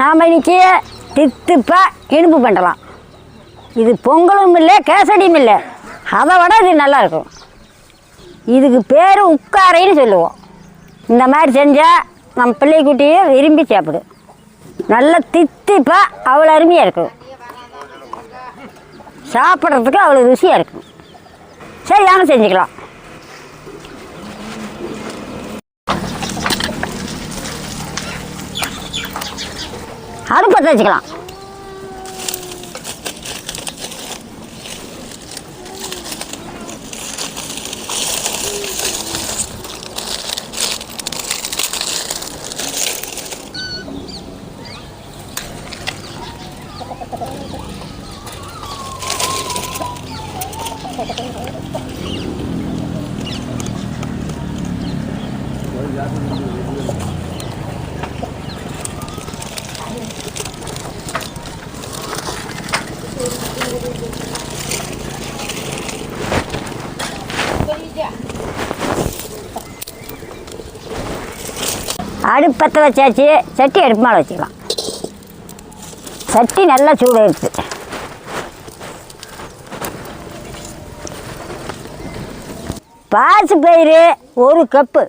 நாம் இன்னைக்கு தித்துப்பாக இனிப்பு பண்ணலாம். இது பொங்கலும் இல்லை, கேசடியும் இல்லை, அதை விட இது நல்லாயிருக்கும். இதுக்கு பேர் உட்காரைன்னு சொல்லுவோம். இந்த மாதிரி செஞ்சால் நம்ம பிள்ளைக்குட்டியே விரும்பி சாப்பிடும். நல்ல தித்திப்பாக அவ்வளோ அருமையாக இருக்கும், சாப்பிட்றதுக்கு அவ்வளோ ருசியாக இருக்கும். சரி, வாங்க செஞ்சுக்கலாம். அடுப்பை வச்சுக்கலாம். அடுப்பத்தை வச்சாச்சு. சட்டி அடுப்பு மேலே வச்சுக்கலாம். சட்டி நல்லா சூடாகிடுச்சு. பாசி பயிறு 1 கப்பு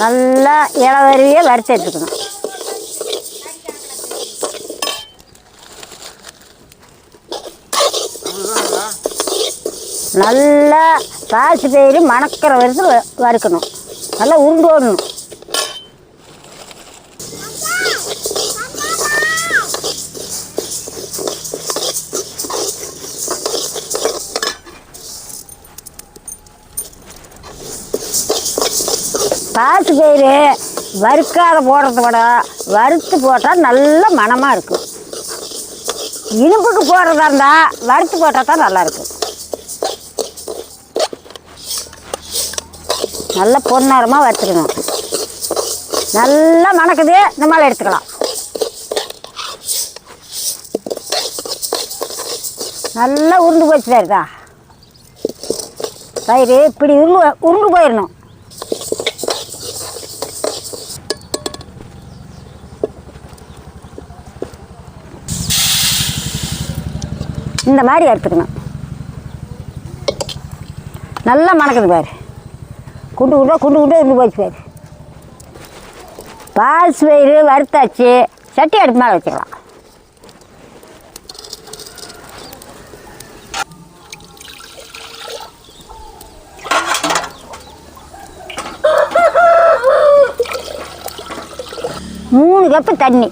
நல்லா இளவருவியை வறுத்து எடுத்துக்கணும். நல்லா பாசி பயிறு மணக்கிற வரைக்கும் வறுக்கணும். நல்லா உருண்டு ஓடணும். பாசி பயிறு வறுக்காத போடுறத விட வறுத்து போட்டால் நல்ல மணமாக இருக்கும். இனிப்புக்கு போடுறதா இருந்தால் வறுத்து போட்டால் தான் நல்லாயிருக்கும். நல்லா பொன்னரமாக வறுத்துக்கணும். நல்லா மணக்குது, இந்த மாதிரி எடுத்துக்கலாம். நல்லா உருண்டு போச்சு இருக்கா பயிறு. இப்படி உருண்டு போயிடணும். இந்த மாதிரி எடுத்துக்கணும். நல்லா மணக்குது பாரு. குண்டு இருந்து போச்சு பாரு. பாசி பயிறு வறுத்தாச்சு. சட்டி அடுப்பு மேலே வச்சுக்கலாம். மூணு கப்பு தண்ணி.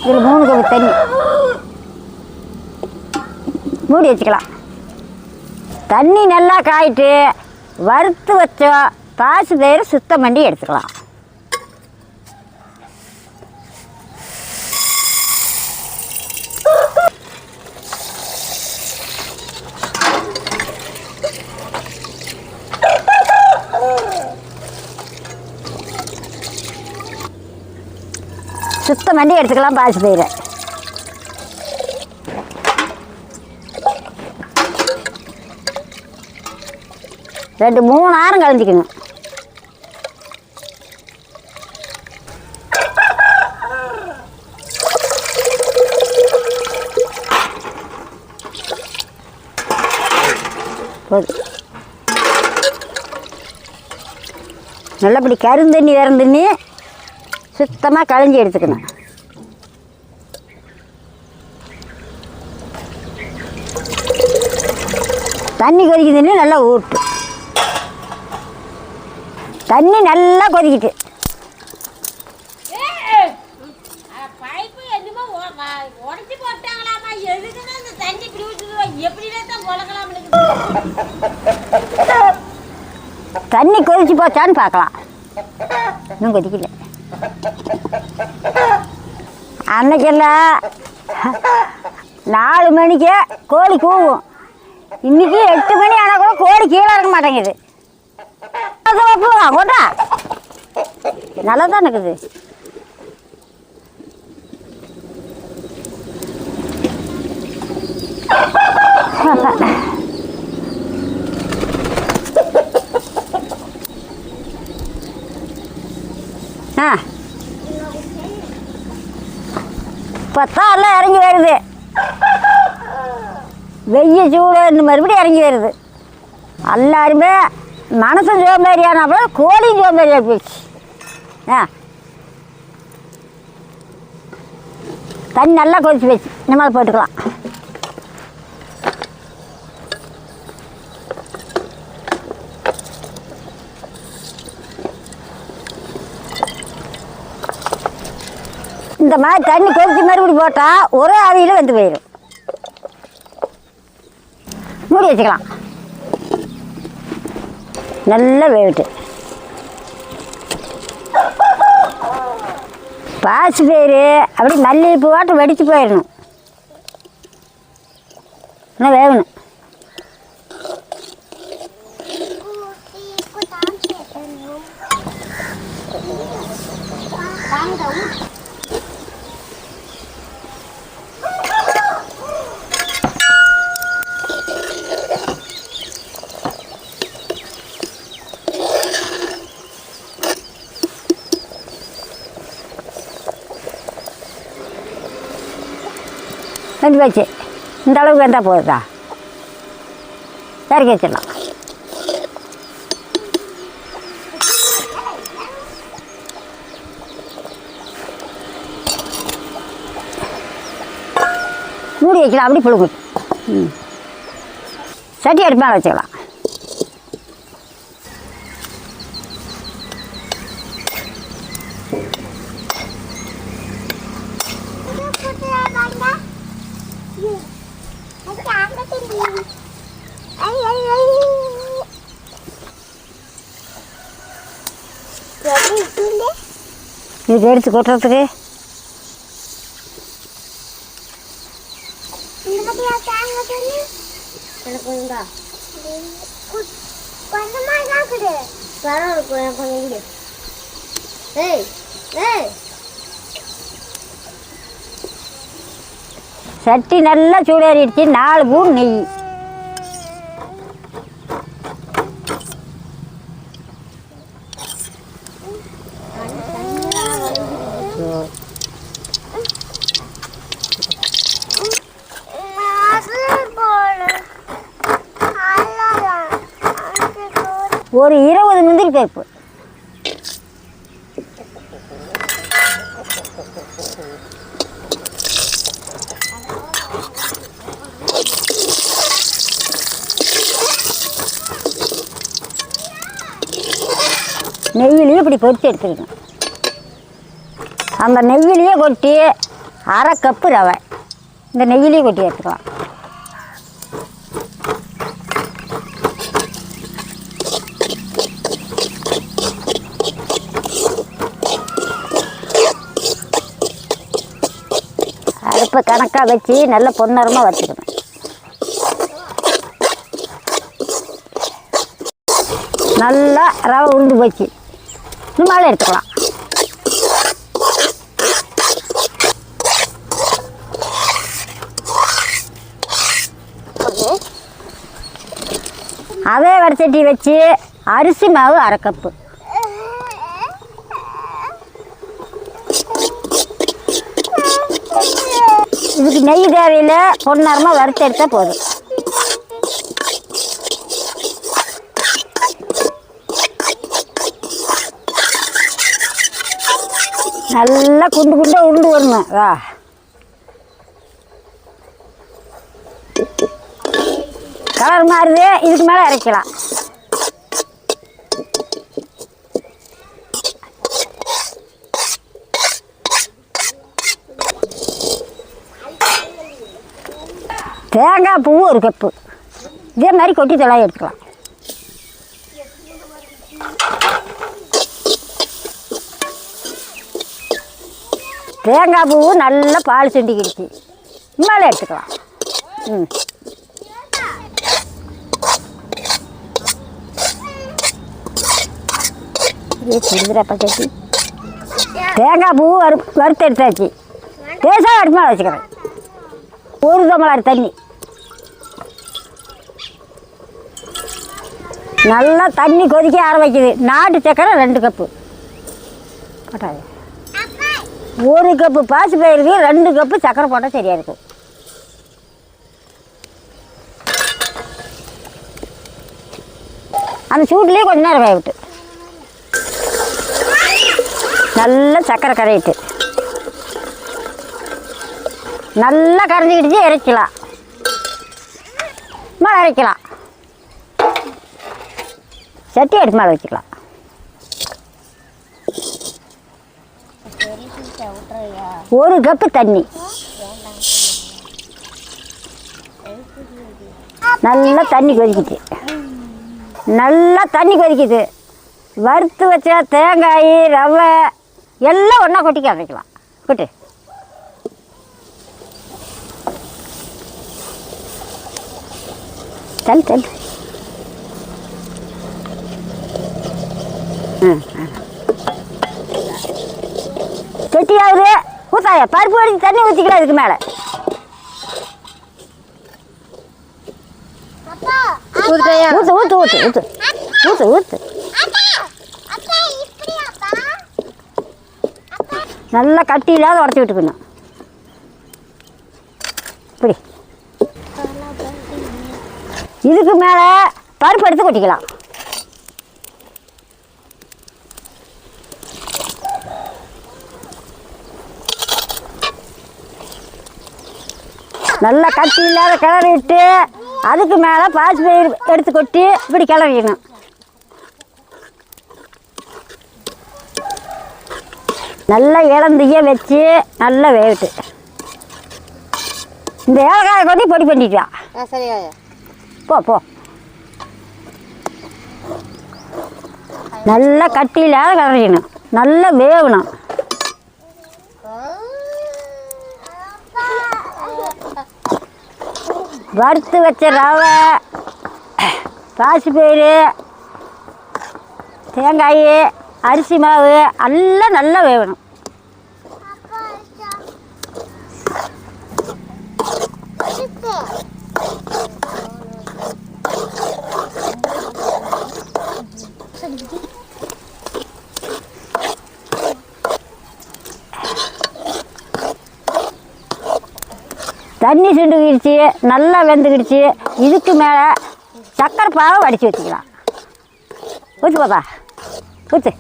இதில் 3 கப்பு தண்ணி மூடி வச்சுக்கலாம். தண்ணி நல்லா காயிட்டு வறுத்து வச்ச பாசி பயிறு சுத்தம் பண்ணி எடுத்துக்கலாம். சுத்தம் பண்ணி எடுத்துக்கலாம் பாசி பயிரை. ரெண்டு 3 நேரம் கலந்துக்கணும். நல்லபடி கருந்தண்ணி தண்ணி சுத்தமாக களைஞ்சி எடுத்துக்கணும். தண்ணி கொதிக்குதுன்னு நல்லா ஊட்டு. தண்ணி நல்லா கொதிக்கிட்டு தண்ணி கொதிச்சு போச்சான்னு பார்க்கலாம். இன்னும் கொதிக்கல. அன்னைக்கெல்லாம் 4 மணிக்கு கோழி கூவும். இன்னைக்கு 8 மணி ஆனால் கூட கோழி கீழே இறங்க மாட்டேங்குது. கொண்டா நல்லா தான் இருக்குது. இப்போத்தான் எல்லாம் இறங்கி வருது. வெய்ய சூடு மறுபடியும் இறங்கி வருது. எல்லாருமே மனசும் சோம்பேறியானாப்புல கோழியும் சோம்பேறியா போயிடுச்சு. தண்ணி நல்லா கொதிச்சு போச்சு. இனிமேல் போட்டுக்கலாம். இந்த மாதிரி தண்ணி கொதிச்சு மறுபடி போட்டால் ஒரே ஆவியில் வெந்து போயிடும். மூடி வச்சுக்கலாம். நல்லா வேவிட்டு பாசி பயிறு அப்படி மல்லிகைப்பூ வாட்டு வெடித்து போயிடணும். இன்னும் வேகணும். வெந்து போச்சு. இந்த அளவுக்கு வெந்தால் போகுதா? இறக்கி வச்சிடலாம். மூடி வைக்கலாம். அப்படி புழுங்கு. சட்டி அடுப்பு மேலே வச்சுக்கலாம். இது எடுத்து கொட்டுறதுக்கு சட்டி நல்லா சூடேறிடுச்சு. 4 ஸ்பூன் நெய். ஒரு 20 முந்திரி பருப்பு. நெய்யிலையும் இப்படி பொரித்து எடுத்துக்கணும். அந்த நெய்யிலையே கொட்டி 1/2 கப்பு ரவை இந்த நெய்யிலையே கொட்டி எடுத்துக்கலாம். அடுப்பை கணக்காக வச்சு நல்லா பொன்னரமாக வச்சுக்கணும். நல்லா ரவை உருண்டு போச்சு. மேலே எடுத்துக்கலாம். அதே வடச்சட்டி வச்சு அரிசி மாவு 1/2 கப்பு. இதுக்கு நெய் தேவையில் பொன்னரமாக வறுத்து எடுத்தால் போதும். நல்லா குண்டு குண்டாக உருண்டு வரணும். கலர் மாறுது. இதுக்கு மேலே இறக்கலாம். தேங்காய் பூ 1 கப்பு. இதே மாதிரி கொட்டி தலாய் எடுத்துக்கலாம். தேங்காய் பூ நல்லா பால் சுண்டிக்கிடுச்சு. மேலே எடுத்துக்கலாம். ये चिंद्रा पचासी தேங்காய் பூ வறுத்து எடுத்தாச்சு. லேசாக அடுப்பு மேலே வச்சுக்கிறேன். ஒரு டம்ளர் தண்ணி. நல்லா தண்ணி கொதிக்க ஆரம்பிக்குது. நாட்டு சக்கரை 2 கப்பு போட்டாது. 1 கப்பு பாசி பயிருக்கு 2 கப்பு சக்கரை போட்டால் சரியாக இருக்கும். அந்த சூட்லேயே கொஞ்ச நேரம் வேக விட்டு நல்லா சக்கரை கரையிட்டு நல்லா கரைஞ்சிக்கிட்டு இறக்கலாம். மேலே இறக்கலாம். சட்டி எடுத்து மேலே வச்சுக்கலாம். ஒரு கப்பு தண்ணி. நல்லா தண்ணி கொதிக்குது. நல்லா தண்ணி கொதிக்குது. வறுத்து வச்ச தேங்காய் ரவை எல்லாம் ஒன்றா கொட்டி கரைக்கலாம். கொட்டு. தள்ளு தள்ளு. கெட்டியாகுது. ஊத்தாயா பருப்பு அடிச்சு தண்ணி ஊற்றிக்கலாம். இதுக்கு மேலே ஊற்று ஊற்று ஊற்று ஊற்று ஊற்று ஊற்று. நல்லா கட்டி இல்லாத உடச்சி விட்டுக்கணும். இப்படி இதுக்கு மேலே பருப்பு எடுத்து கொட்டிக்கலாம். நல்லா கட்டி இல்லாத கிளறி விட்டு அதுக்கு மேலே பாசி பயிர் எடுத்து கொட்டி இப்படி கிளறிக்கணும். நல்லா இளந்திய வச்சு நல்லா வேவிட்டு இந்த ஏலக்காயை கொட்டி பொடி பண்ணிட்டா. சரியா போ போ. நல்லா கட்டி இல்லாத கிளறிக்கணும். நல்லா வேகணும். வறுத்து வச்ச ரவை பாசிப்பயிறு தேங்காய் அரிசி மாவு எல்லாம் நல்லா வேகணும். தண்ணி சுண்டுக்கிடுச்சு. நல்லா வெந்துக்கிடுச்சு. இதுக்கு மேலே சக்கரை பாவை வடித்து வச்சுக்கலாம். ஊற்று பாப்பா ஊற்று.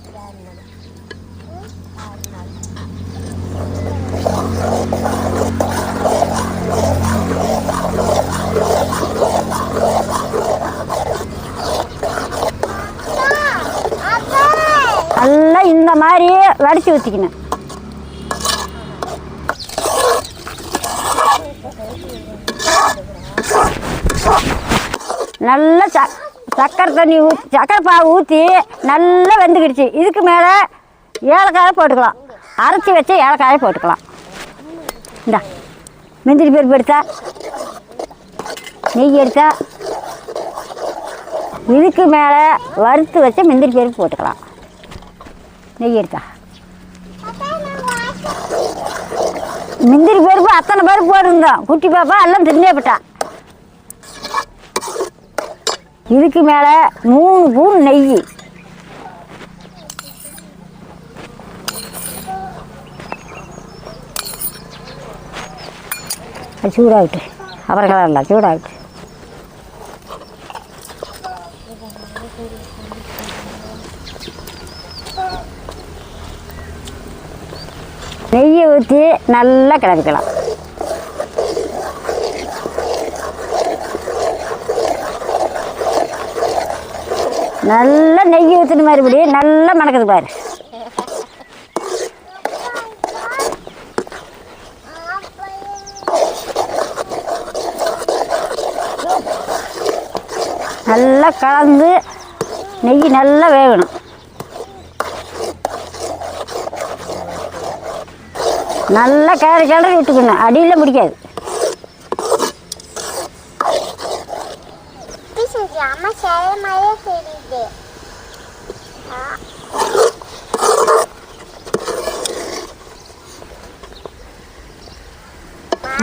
நல்லா இந்த மாதிரி வடித்து ஊற்றிக்கணும். நல்லா சக்கரை தண்ணி சக்கரை பாவு ஊற்றி நல்லா வெந்துக்கிடுச்சு. இதுக்கு மேலே ஏலக்காயை போட்டுக்கலாம். அரைச்சி வச்சு ஏலக்காயை போட்டுக்கலாம். இந்தா முந்திரி பருப்பு எடுத்தா நெய் எடுத்தா இதுக்கு மேலே வறுத்து வச்ச முந்திரி பருப்பு போட்டுக்கலாம். நெய் எடுத்தா முந்திரி பருப்பு அத்தனை பருப்பு போட்டுருந்தோம். குட்டி பாப்பா எல்லாம் தின்னே போட்டா. இதுக்கு மேலே 3 ஸ்பூன் நெய். அது சூடாகிட்டு அப்புறம் கலரில் சூடாகிட்டு நெய்யை ஊற்றி நல்லா கிளறிக்கலாம். நல்லா நெய் ஊற்றின மறுபடி நல்லா மணக்குது பாரு. நல்லா கலந்து நெய் நல்லா வேகணும். நல்லா கிளறி விட்டுக்கணும். அடியில் பிடிக்காது.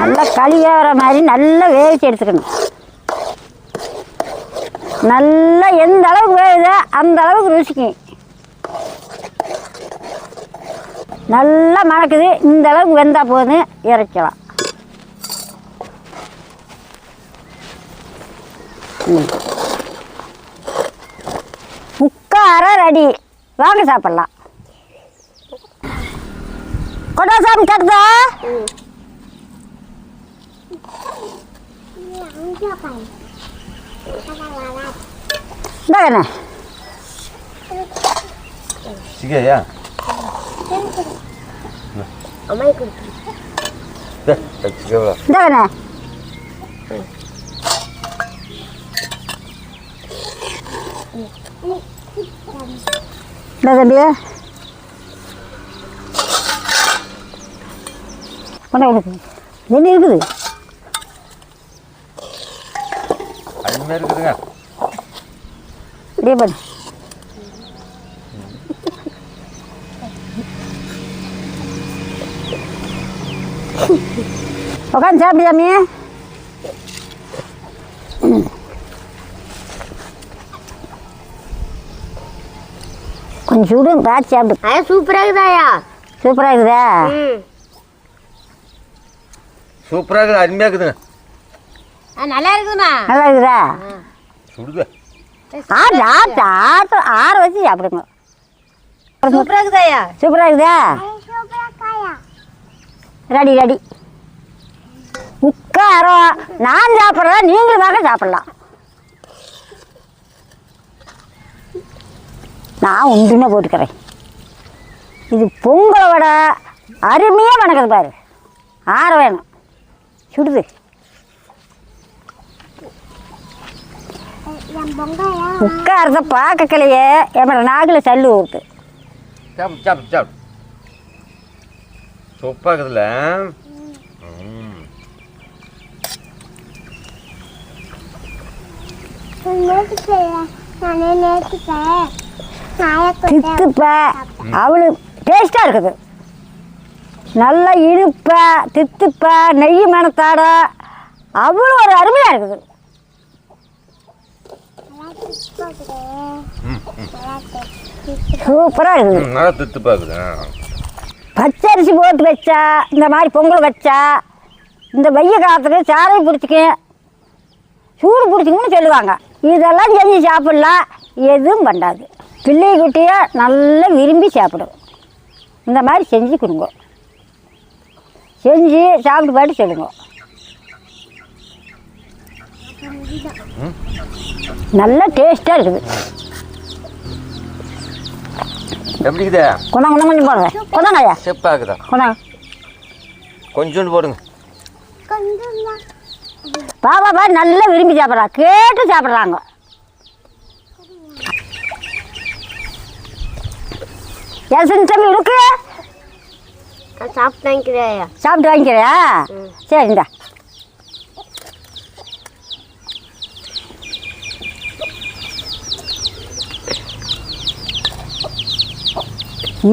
நல்லா களி வேகிற மாதிரி நல்லா வேவிச்சு எடுத்துக்கணும். நல்லா எந்த அளவுக்கு வேகுதோ அந்த அளவுக்கு ருசிக்கும். நல்லா மணக்குது, இந்த அளவுக்கு வெந்தால் போதும், இறக்கலாம். முக்கால் ரெடி, வாங்க சாப்பிட்லாம். கொண்டா சாமி கட்டுதா? இந்தாங்கண்ணே. சிக்கையா இந்தாங்கண்ணே. இந்த தம்பி கொண்டா உனக்கு என்ன இருக்குது? அருமையாக இருக்குதுங்க. இப்படியே பண்ணு. உட்காந்து சாப்பிடுதாமே. கொஞ்சம் சுடும் பார்த்து சாப்பிடு. சூப்பராக இருக்குதாயா? சூப்பராக இருக்குதா? சூப்பராக இருக்குது, அருமையாக இருக்குதுங்க. நல்லா இருக்குதுண்ணா. நல்லா இருக்குதா? சுடுது. ஆட்டு ஆட்டு ஆட்டு ஆற வச்சு சாப்பிடுங்க. சூப்பராக இருக்குதாயா? சூப்பராக இருக்குதா? Ready ready. உட்காரம் நான் சாப்பிட்றேன், நீங்களும் வாங்க சாப்பிட்லாம். நான் உண்டுன்னு போட்டுக்கிறேன். இது பொங்கலை விட அருமையாக வணக்குது பாரு. ஆற வேணும், சுடுது. உட்காரத பார்க்கலையே என் நாக்கில் சல்லு ஊறுது. சாப்பிடு சாப்பிடு சாப்பிடு. சூப்பாக இருக்குதுல்ல. தித்துப்ப அவ்வளோ டேஸ்ட்டாக இருக்குது. நல்லா இனிப்ப தித்துப்ப நெய் மணத்தாட அவ்வளோ ஒரு அருமையாக இருக்குது. சூப்பராக இருக்குது. நல்லா தித்துப்பாக இருக்குது. பச்சரிசி போட்டு வச்சா இந்த மாதிரி பொங்கல் வச்சா இந்த வெய்ய காலத்துக்கு சாரை பிடிச்சிக்க சூடு பிடிச்சிங்கன்னு சொல்லுவாங்க. இதெல்லாம் செஞ்சு சாப்பிட்லாம், எதுவும் பண்ணாது. பிள்ளை குட்டியை நல்லா விரும்பி சாப்பிடும். இந்த மாதிரி செஞ்சு கொடுங்க, செஞ்சு சாப்பிட்டு பாட்டு சொல்லுங்க. நல்லா டேஸ்ட்டாக இருக்குது. எப்படி இருக்குது? கொண்டாங்க கொஞ்சம் போடுங்க. கொண்டாங்க ஐயா, செப்பாக இருக்குதா? கொண்டாங்க கொஞ்சோண்டு போடுங்க. பாப்பா பாரு நல்லா விரும்பி சாப்பிட்றாங்க, கேட்டு சாப்பிட்றாங்க. என் தம்பி இருக்கு, சாப்பிட்டு வாங்கிக்கிறியா? சாப்பிட்டு வாங்கிக்கிறியா? சரி இந்தா.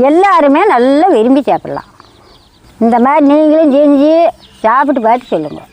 எல்லாருமே நல்லா விரும்பி சாப்பிட்லாம். இந்த மாதிரி நீங்களும் செஞ்சு சாப்பிட்டு பார்த்து சொல்லுங்கள்.